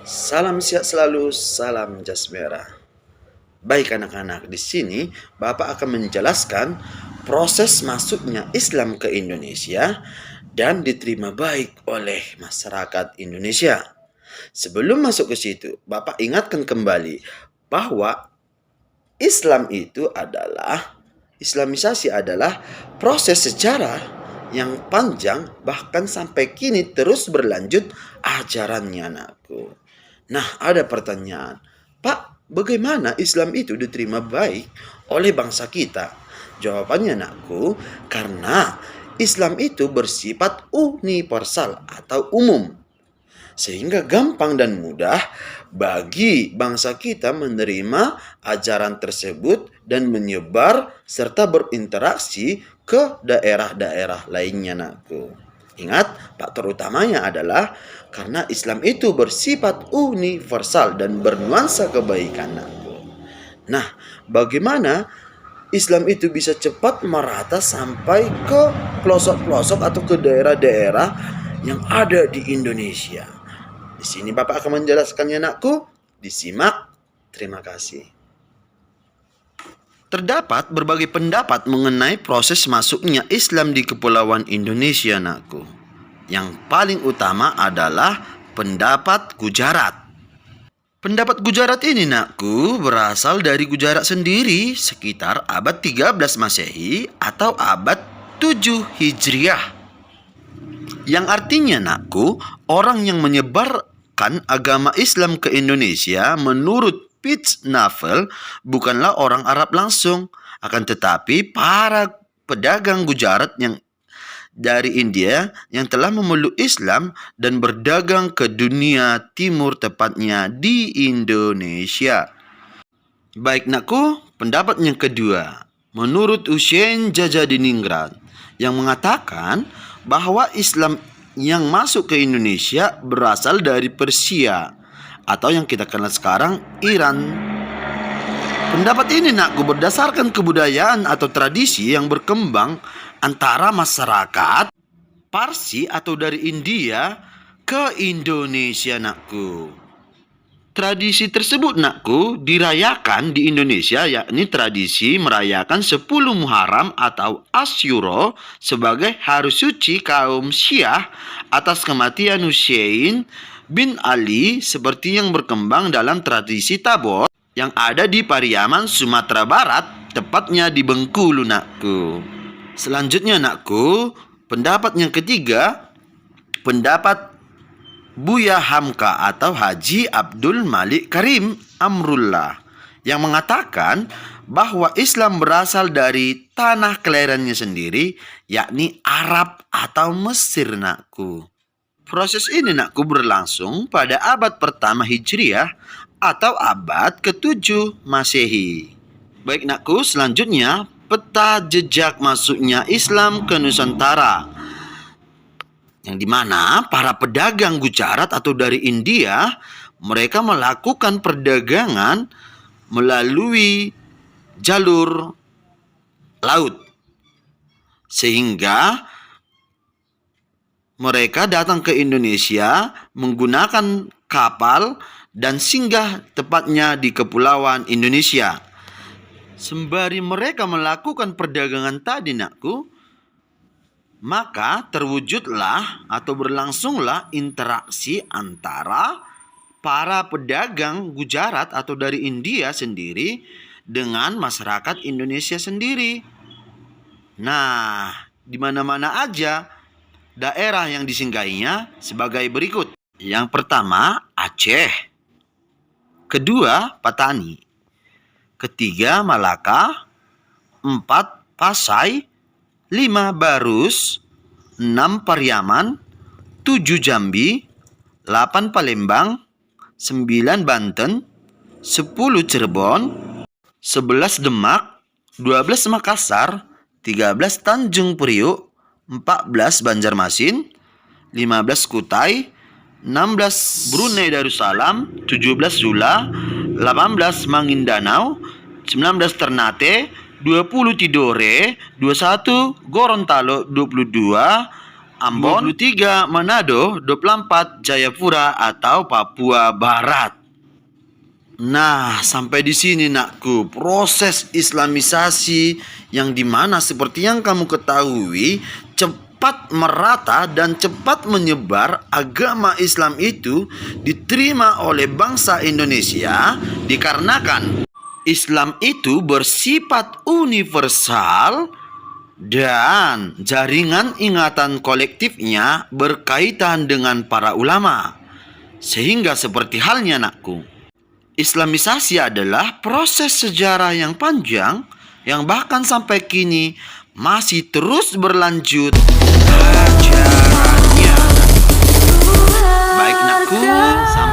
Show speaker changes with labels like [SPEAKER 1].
[SPEAKER 1] Salam sehat selalu, salam jas merah. Baik anak-anak, di sini Bapak akan menjelaskan proses masuknya Islam ke Indonesia dan diterima baik oleh masyarakat Indonesia. Sebelum masuk ke situ, Bapak ingatkan kembali bahwa Islamisasi adalah proses sejarah yang panjang bahkan sampai kini terus berlanjut ajarannya anakku. Nah, ada pertanyaan. Pak, bagaimana Islam itu diterima baik oleh bangsa kita? Jawabannya anakku, karena Islam itu bersifat universal atau umum. Sehingga gampang dan mudah bagi bangsa kita menerima ajaran tersebut dan menyebar serta berinteraksi ke daerah-daerah lainnya anakku. Ingat, faktor utamanya adalah karena Islam itu bersifat universal dan bernuansa kebaikan anakku. Nah, bagaimana Islam itu bisa cepat merata sampai ke pelosok-pelosok atau ke daerah-daerah yang ada di Indonesia? Di sini Bapak akan menjelaskannya anakku. Disimak. Terima kasih. Terdapat berbagai pendapat mengenai proses masuknya Islam di Kepulauan Indonesia anakku. Yang paling utama adalah pendapat Gujarat. Pendapat Gujarat ini nakku berasal dari Gujarat sendiri sekitar abad 13 Masehi atau abad 7 Hijriah. Yang artinya nakku, orang yang menyebarkan agama Islam ke Indonesia menurut Fitz Navel bukanlah orang Arab langsung, akan tetapi para pedagang Gujarat yang dari India yang telah memeluk Islam dan berdagang ke dunia timur, tepatnya di Indonesia. Baik nakku, pendapat yang kedua menurut Hussein Jajadiningrat yang mengatakan bahwa Islam yang masuk ke Indonesia berasal dari Persia atau yang kita kenal sekarang Iran. Pendapat ini nakku berdasarkan kebudayaan atau tradisi yang berkembang antara masyarakat Parsi atau dari India ke Indonesia nakku. Tradisi tersebut nakku dirayakan di Indonesia, yakni tradisi merayakan 10 Muharram atau Asyura sebagai hari suci kaum Syiah atas kematian Husain bin Ali, seperti yang berkembang dalam tradisi Tabor yang ada di Pariaman, Sumatera Barat, tepatnya di Bengkulu nakku. Selanjutnya nakku, pendapat yang ketiga, pendapat Buya Hamka atau Haji Abdul Malik Karim Amrullah yang mengatakan bahwa Islam berasal dari tanah kelahirannya sendiri, yakni Arab atau Mesir nakku. Proses ini nakku berlangsung pada abad pertama Hijriah atau abad ke-7 Masehi. Baik nakku, selanjutnya peta jejak masuknya Islam ke Nusantara, yang dimana para pedagang Gujarat atau dari India mereka melakukan perdagangan melalui jalur laut, sehingga mereka datang ke Indonesia menggunakan kapal dan singgah tepatnya di Kepulauan Indonesia. Sembari mereka melakukan perdagangan tadi nakku, maka terwujudlah atau berlangsunglah interaksi antara para pedagang Gujarat atau dari India sendiri dengan masyarakat Indonesia sendiri. Nah, di mana-mana aja daerah yang disinggahinya sebagai berikut. Yang pertama, Aceh. Kedua, Patani. Ketiga, Malaka. 4, Pasai. 5, Barus. 6, Pariaman. 7, Jambi. 8, Palembang. 9, Banten. 10, Cirebon. 11, Demak. 12, Makassar. 13, Tanjung Priuk. 14, Banjarmasin. 15, Kutai. 16, Brunei Darussalam. 17, Sula. 18, Mangindanao. 19, Ternate. 20, Tidore. 21, Gorontalo. 22, Ambon, 23 Manado, 24 Jayapura atau Papua Barat. Nah, sampai di sini nakku, proses islamisasi yang dimana seperti yang kamu ketahui cepat merata dan cepat menyebar. Agama Islam itu diterima oleh bangsa Indonesia dikarenakan Islam itu bersifat universal dan jaringan ingatan kolektifnya berkaitan dengan para ulama. Sehingga seperti halnya nakku, Islamisasi adalah proses sejarah yang panjang yang bahkan sampai kini masih terus berlanjut ajarannya. Baik nakku, sampai